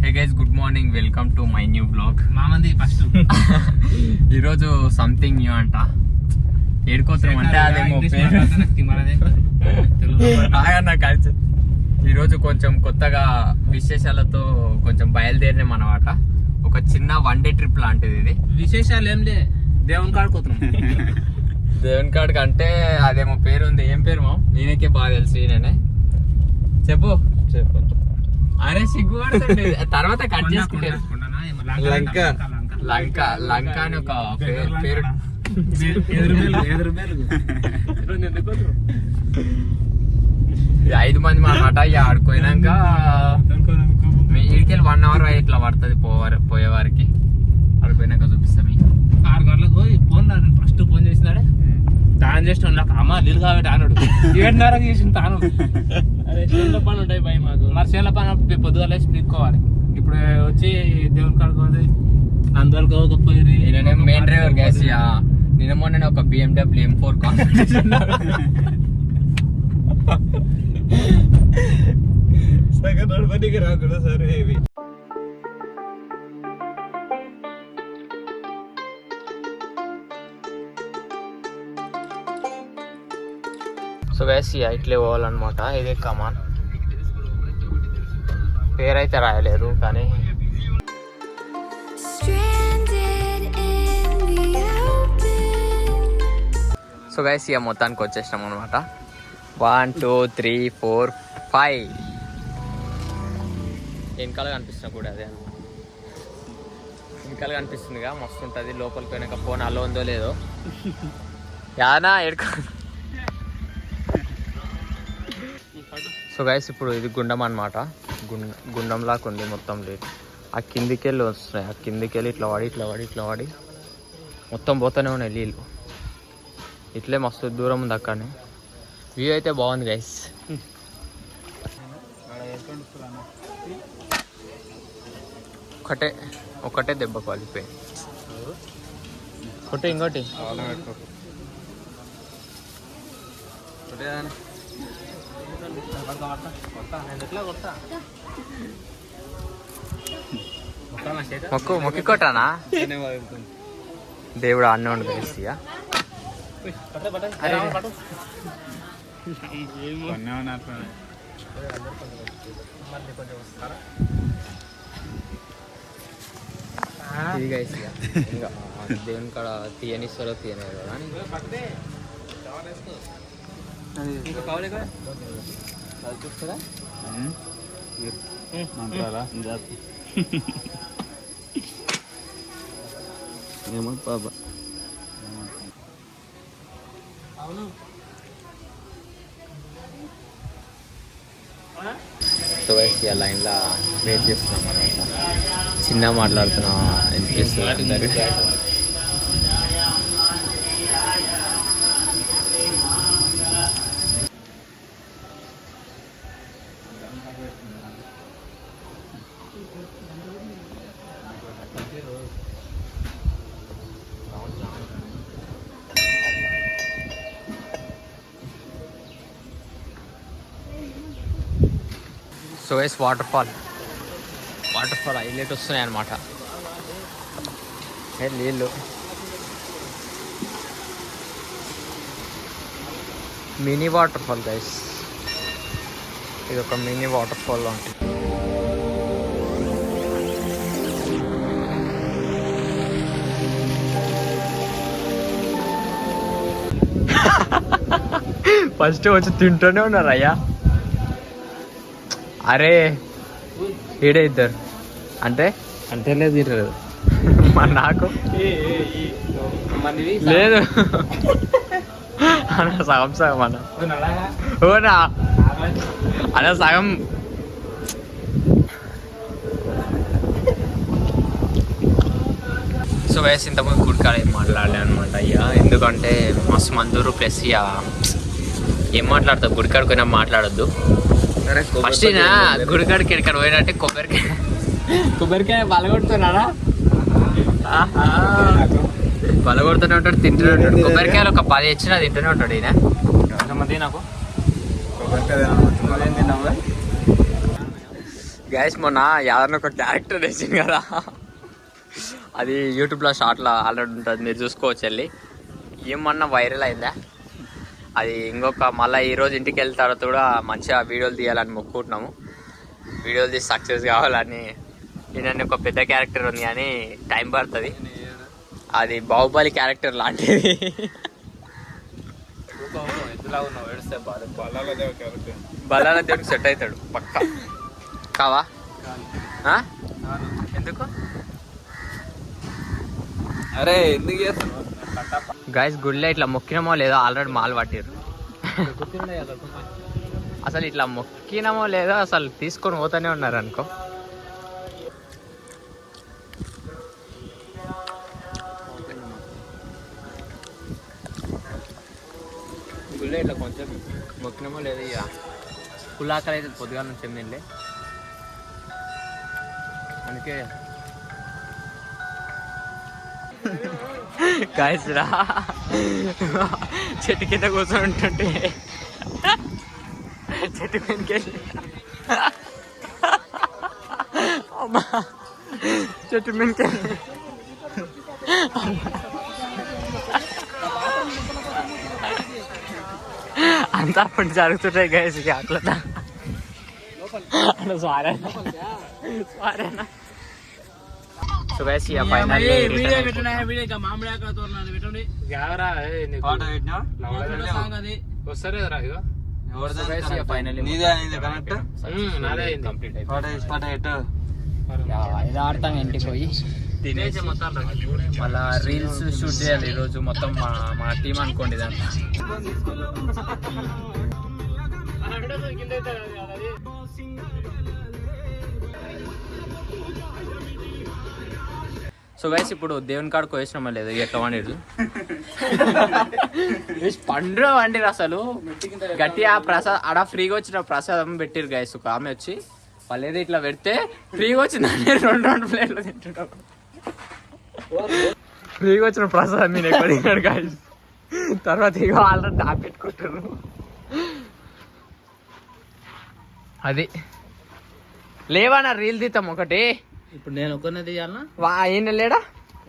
Hey guys, good morning, welcome to my new blog. మామంది first ఈరోజు something new అంట. ఏడుకోతున్నాం అంటే అదేమో నాకు కలిసి ఈరోజు కొంచెం కొత్తగా విశేషాలతో కొంచెం బయలుదేరినాం అన్నమాట. ఒక చిన్న 1 డే ట్రిప్ లాంటిది ఇది. విశేషాలు ఏం లే, దేవుని కాడుకోతున్నాం. దేవుని కాడికి అంటే అదేమో పేరు ఉంది. ఏం పేరు మా నేనకే బాగా తెలుసు. నేనే చెప్పు. అరే సిగ్గు తర్వాత కట్ చేసుకుంటారు. లంక అని ఒక పేరు. 5 మంది అన్నమాట. ఇక ఆడుకోయినాక ఇడికెళ్ళి 1 hour ఇట్లా పడుతుంది పోయేవారికి. ఆడిపోయినాక చూపిస్తాం. 6 గంటలకు పోయి ఫస్ట్ ఫోన్ చేసినాడే తాను చేసిన నాకు అమ్మ నీళ్ళు కాబట్టి అన్నాడు. 7:30 చేసిన తాను. అరే చేనుల పని ఉంటాయి భయ మాకు. మరి చేనుల పని పొద్దుగా లేచి తీసుకోవాలి. ఇప్పుడు వచ్చి దేవుని కాడుకోవాలి. అందువరకు ఒక పోయి మెయిన్ డ్రైవర్ గ్యాస్. నిన్న మొన్న ఒక BMW M4 కాంపిటీషన్ సగం నడపనికి రాకుండా సరే. సో గైస్ ఇట్లే పోవాలన్నమాట. ఇదే కమాన్. పేరైతే రాయలేరు కానీ సో గైస్ ఇక మొత్తానికి వచ్చేసినాం అనమాట. 1 2 3 4 5 వెనకాల కనిపిస్తున్నా కూడా అదే వెనకాల కనిపిస్తుందిగా. మస్తు ఉంటుంది. లోపలికి పోయినాక ఫోన్ అలో ఉందో లేదో యానా ఎడుకో. సో గైస్ ఇప్పుడు ఇది గుండం అనమాట. గుండంలాగా ఉంది మొత్తం. లేదు ఆ కిందికి వెళ్ళి వస్తున్నాయి. ఆ కిందికి వెళ్ళి ఇట్లా వాడి మొత్తం పోతూనే ఉన్నాయి నీళ్ళు. ఇట్లే మస్తు దూరం ఉంది అక్కడనే. వ్యూ అయితే బాగుంది గైస్. ఒకటే దెబ్బ కాలిపోయి. ఇంకోటి మొక్కి కొట్టానా దేవుడు అన్నీ ఉండు గైస్. ఇది గైస్ ఇంకా దేవుని కాడ తీయనిస్తారో తీయలేదు కానీ ఏమో బాబా. సో గైస్ ఇక లైన్లో వెయిట్ చేస్తున్నాం అనమాట. చిన్న మాట్లాడుతున్నా అనిపిస్తుంది అందరు. So guys water fall highlight వస్తున్నాయి అన్నమాట. నీళ్ళు మినీ వాటర్ ఫాల్ గైస్. ఇది ఒక మినీ వాటర్ ఫాల్ ఉంటుంది. ఫస్ట్ వచ్చి తింటూనే ఉన్నారు అయ్యా. అరే ఈడే ఇద్దరు అంటే లేదు తినలేదు. మరి నాకు లేదు అన్న సగం అన్న ఓనా అన్న సగం. సో వేసి ఇంతకుముందు గుడికాడ ఏం మాట్లాడలే అనమాట. ఇక ఎందుకంటే మస్తు మందూరు ప్లస్ ఇక ఏం మాట్లాడతావు గుడికాడికి పోయినా మాట్లాడొద్దు. ఫస్ట్ గుడికాడికి ఇక్కడ పోయినట్టే కొబ్బరికాయ బలగొడుతున్నాడా? బలగొడుతూనే ఉంటాడు, తింటూనే ఉంటాడు. కొబ్బరికాయలు ఒక 10 ఇచ్చినా తింటూనే ఉంటాడు ఈయన. నాకు గైస్ మొన్న యాదన్న ఒక క్యారెక్టర్ వేసింది కదా, అది యూట్యూబ్లో షార్ట్లో ఆల్రెడీ ఉంటుంది, మీరు చూసుకోవచ్చు వెళ్ళి. ఏమన్నా వైరల్ అయిందా అది. ఇంకొక మళ్ళీ ఈరోజు ఇంటికి వెళ్ళిన తర్వాత కూడా మంచిగా వీడియోలు తీయాలని మొక్కుకుంటున్నాము. వీడియోలు తీసి సక్సెస్ కావాలని. నేను ఒక పెద్ద క్యారెక్టర్ ఉంది కానీ టైం పడుతుంది. అది బాహుబలి క్యారెక్టర్ లాంటిది. బలాల దేవుడికి సెట్ అవుతాడు పక్క. కావా ఎందుకు? అరే ఎందుకు చేస్తున్నావు? గాయస్ గుడిలో ఇట్లా మొక్కినామో లేదో ఆల్రెడీ మాల్ పట్టిరు. అసలు ఇట్లా మొక్కినామో లేదో అసలు తీసుకొని పోతూనే ఉన్నారు అనుకో. గుళ్ళో ఇట్లా కొంచెం మొక్కినామో లేదో ఇక ఫుల్ ఆకలి అయితే పొద్దుగా నుంచి తిండిలే, అందుకే గాయస్ రా చెట్టు కింద కూర్చొని ఉంటుంటే చెట్టు మీదకెళ్ళి అమ్మా చెట్టు మీదకెళ్ళి అంతా అప్పుడు జరుగుతుంటాయి గాయస్. ఇక అట్లా సారేనా సారేనా. సో గైస్ ఇక ఫైనల్లీ ఆడతాం ఇంటికి పోయి తినేసి మొత్తం మళ్ళా రీల్స్ షూట్ చేయాలి ఈరోజు మొత్తం మా టీం అనుకోండి ఇదంతా. సో గైస్ ఇప్పుడు దేవుని కాడకు వేసినామా లేదు ఎట్లా వండిరు పండుగ వండిరు. అసలు గట్టిగా ప్రసాదం ఆడ ఫ్రీగా వచ్చిన ప్రసాదం పెట్టిరు గైస్. ఒక ఆమె వచ్చి వాళ్ళు ఏదో ఇట్లా పెడితే ఫ్రీగా వచ్చిందని 2 ప్లేట్లు తింటున్నాం. ఫ్రీగా వచ్చిన ప్రసాదం మీరు ఎక్కడ తిన్నాడు గైస్. తర్వాత ఇక ఆల్రెడీ దాపెట్టుకుంటారు. అది లేవన్నా రీల్ తీద్దాం ఒకటి. ఇప్పుడు నేను ఒక్కనే తీయాలనా? ఈయన లేడా?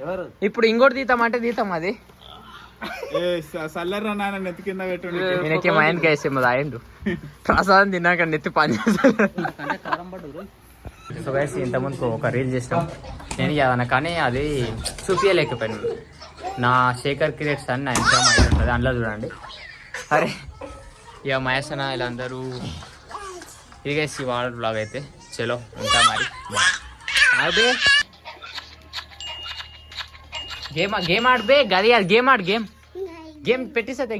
ఎవరు? ఇప్పుడు ఇంకోటి తీద్దాం అంటే తీద్దాం. అది సల్లర్రా నాన్న నెత్తి కింద పెట్టు. ఈయనకి మైండ్ కేసేమో అయిండు ప్రసాదం తిన్నాక నెత్తి పని చేస్తాడు. సో గైస్ ఇంతకుముందు ఒక రీల్ చేసినాం నేను చదవను, కానీ అది చూపించలేకపోయాను. నా శేఖర్ క్రియేట్స్ అని నా ఇన్స్టాగ్రామ్ ఐడి ఉంటుంది, అందులో చూడండి. అరే ఇక మహేష్ అన్న వీళ్ళందరూ ఇక ఇవాళ బ్లాగ్ అయితే చలో ఉంటా మరి. అదే గేమ్ ఆడబే గది గేమ్ ఆడు. గేమ్ పెట్టిస్తే